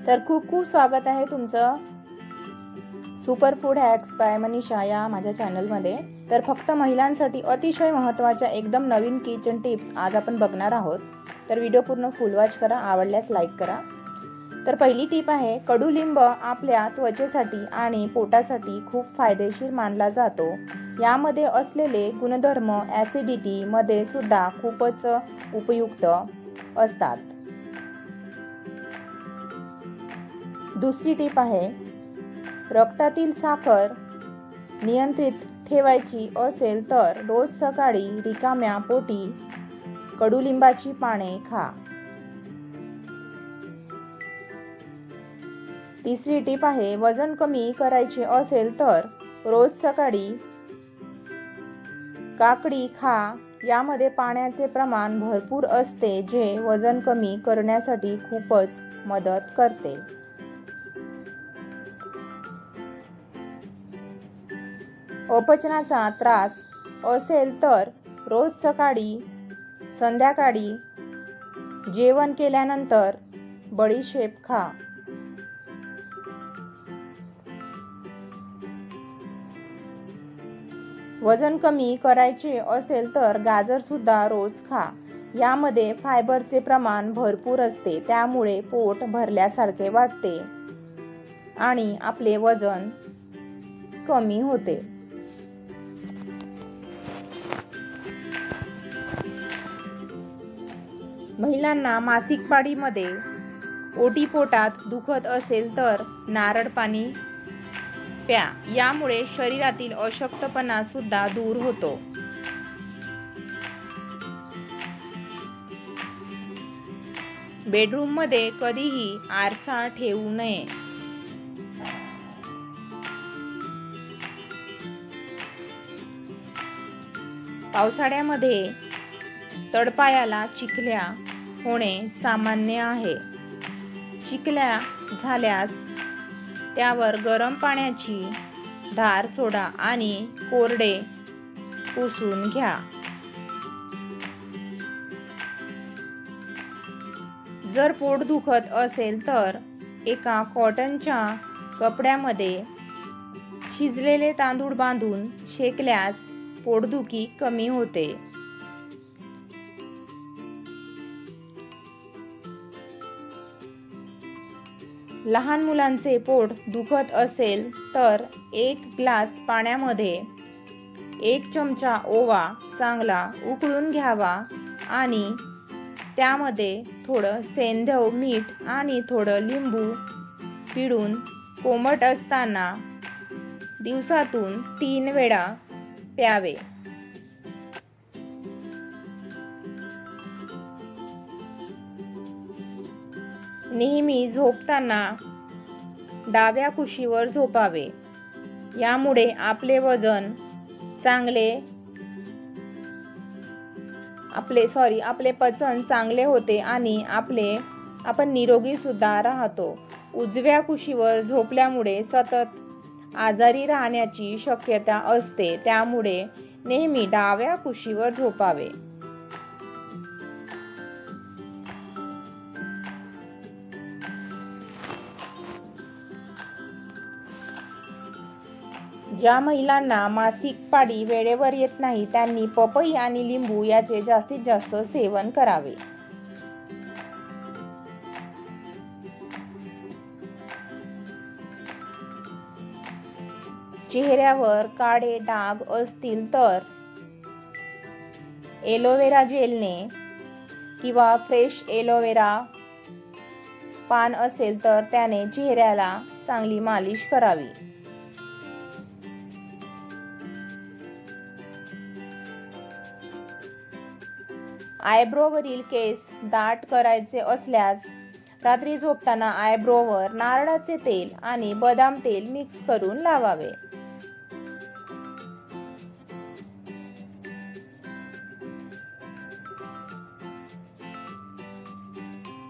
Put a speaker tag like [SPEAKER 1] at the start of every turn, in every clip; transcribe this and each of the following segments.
[SPEAKER 1] तर खूप खूप स्वागत आहे तुमचं super food hacks by Manisha या माझ्या चॅनलमध्ये। तर फक्त महिलांसाठी अतिशय महत्त्वाच्या एकदम नवीन किचन टिप्स आज आपण बघणार आहोत। तर व्हिडिओ पूर्ण फुल वॉच करा, आवडल्यास लाईक करा। तर पहिली टिप आहे, कडुलिंब आपल्या त्वचेसाठी आणि पोटासाठी खूप फायदेशीर मानला जातो। यामध्ये असलेले गुणधर्म ॲसिडिटी मध्ये सुद्धा खूपच उपयुक्त असतात। दुसरी टिप आहे, रक्तातील साखर नियंत्रित ठेवायची असेल तर रोज सकाळी रिकाम्या पोटी कडुलिंबाची पाने खा। तिसरी टिप आहे, वजन कमी करायचे असेल तर रोज सकाळी काकडी खा। यामध्ये पाण्याचे प्रमाण भरपूर असते, जे वजन कमी करण्यासाठी खूपच मदत करते। अपचनाचा त्रास असेल तर रोज सकाळी संध्याकाळी जेवण केल्यानंतर बडीशेप खा। वजन कमी करायचे असेल तर गाजर सुद्धा रोज खा। यामध्ये फायबरचे प्रमाण भरपूर असते, त्यामुळे पोट भरल्यासारखे वाटते आणि आपले वजन कमी होते। महिलांना मासिक पाळीमध्ये ओटीपोटात दुखत असेल तर नारळ पाणी प्या। यामुळे शरीरातील अशक्तपणा सुद्धा दूर होतो। बेडरूम मध्ये कधीही आरसा ठेवू नये। पावसाळ्यामध्ये तळपायाला चिखल्या होणे सामान्य आहे। चिखल्या झाल्यास त्यावर गरम पाण्याची धार सोडा आणि कोरडे पुसून घ्या। जर पोट दुखत असेल तर एका कॉटनच्या कपड्यामध्ये शिजलेले तांदूळ बांधून शेकल्यास पोटदुखी कमी होते। लहान मुलांचे पोट दुखत असेल तर 1 ग्लास पाण्यामध्ये 1 चमचा ओवा चांगला उकळून घ्यावा आणि त्यामध्ये थोडं सेंधव मीठ आणि थोडं लिंबू पिळून कोमट असताना दिवसातून 3 वेळा प्यावे। नेहमी झोपताना डाव्या कुशीवर झोपावे। यामुळे आपले वजन आपले पचन चांगले होते आणि आपण निरोगी सुद्धा राहतो। उजव्या कुशीवर झोपल्यामुळे सतत आजारी राहण्याची शक्यता असते, त्यामुळे नेहमी डाव्या कुशीवर झोपावे। ज्या महिलांना मासिक पाळी वेळेवर येत नाही, त्यांनी पपई आणि लिंबू याचे जास्तीत जास्त सेवन करावे। चेहऱ्यावर काळे डाग असतील तर एलोवेरा जेलने किंवा फ्रेश एलोवेरा पान असेल तर त्याने चेहऱ्याला चांगली मालिश करावी। आयब्रोवरील केस दाट करायचे असल्यास रात्री झोपताना आयब्रोवर नारळाचे तेल आणि बदाम तेल मिक्स करून लावावे।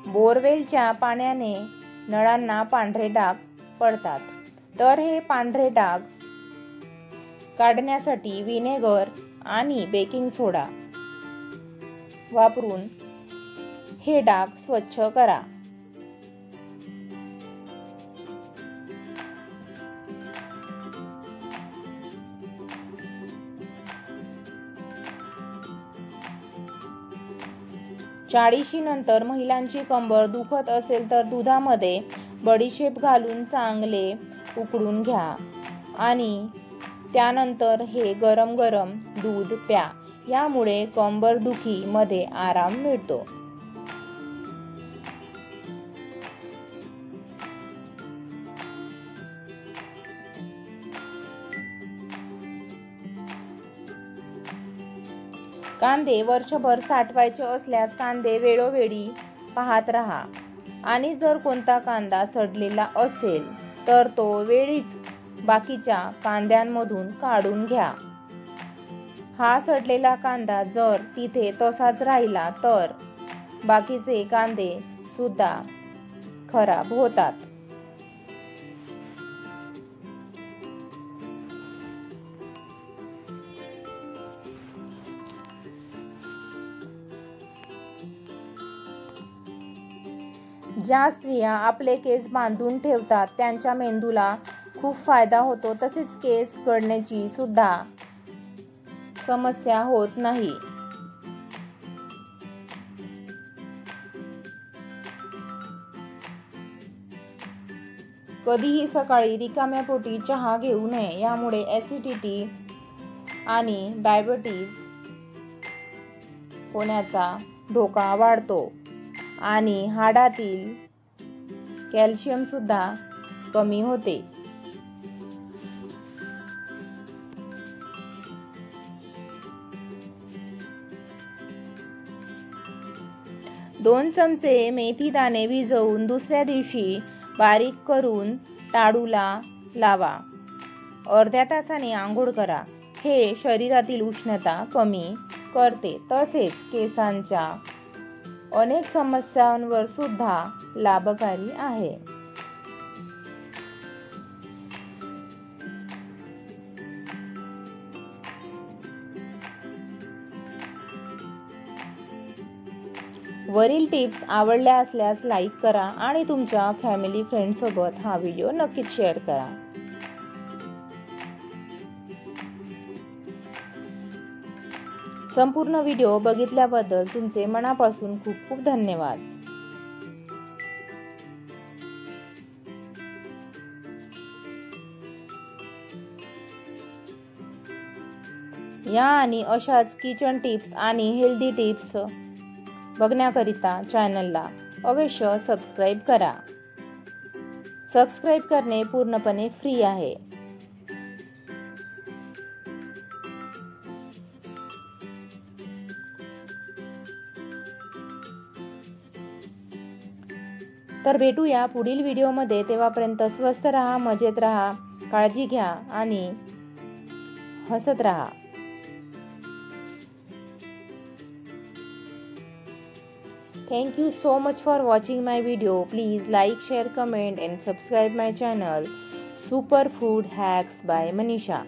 [SPEAKER 1] बोरवेलच्या पाण्याने नळांना पांढरे डाग पडतात, तर हे पांढरे डाग काढण्यासाठी व्हिनेगर आणि बेकिंग सोडा वापरून हे डाग स्वच्छ करा। 40 नंतर महिलांची कंबर दुखत असेल तर दुधामध्ये बडीशेप घालून चांगले उकळून घ्या आणि त्यानंतर हे गरम गरम दूध प्या. यामुळे कंबरदुखी मध्ये आराम मिळतो. कांदे वर्षभर साठवायचे असल्यास कांदे वेळोवेळी पाहत राहा आणि जर कोणता कांदा सडलेला असेल तर तो वेळीच बाकीच्या कांद्यांमधून काढून घ्या. हा सडलेला कांदा जर तिथे तसाच राहिला तर बाकीचे कांदे सुद्धा खराब होतात. ज्या स्त्रिया आपले केस बांधून ठेवतात त्यांच्या मेंदूला खूप फायदा होतो. तसेच केस गळण्याची सुद्धा समस्या होत नाही. कधीही सकाळी रिकाम्या पोटी चहा घेऊ नये. यामुळे ऍसिडिटी आणि डायबिटीज होण्याचा धोका वाढतो आणि हाडातील कॅल्शियम सुद्धा कमी होते. दोन चमचे मेथी दाणे भिजवून दुसऱ्या दिवशी बारीक करून टाळूला लावा. अर्ध्या तासाने आंघोळ करा. हे शरीरातील उष्णता कमी करते. तसेच केसांच्या अनेक समस्यांवर सुद्धा लाभकारी आहे. वरील टिप्स आवडल्या असल्यास लाईक करा आणि तुमच्या फॅमिली फ्रेंड सोबत हा व्हिडिओ नक्कीच शेअर करा. संपूर्ण व्हिडिओ बघितल्याबद्दल तुमचे मनापासून खूप खूप धन्यवाद. या आणि अशाच किचन टिप्स आणि हेल्दी टिप्स बघण्याकरिता चॅनलला अवश्य सबस्क्राईब करा. सबस्क्राईब करणे पूर्णपणे फ्री आहे. तर भेटूया पुढील व्हिडिओमध्ये. तेव्हापर्यंत स्वस्थ राहा, मजेत राहा, काळजी घ्या आणि हसत राहा. Thank you so much for watching my video. Please like, share, comment and subscribe my channel Superfood Hacks by Manisha.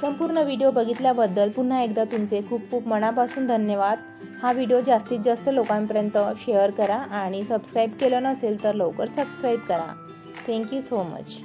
[SPEAKER 1] संपूर्ण व्हिडिओ बघितल्याबद्दल पुन्हा एकदा तुमचे खूप खूप मनापासून धन्यवाद. हा व्हिडिओ जास्तीत जास्त लोकांपर्यंत शेअर करा आणि सबस्क्राईब केलं नसेल तर लवकर सबस्क्राईब करा. Thank you so much.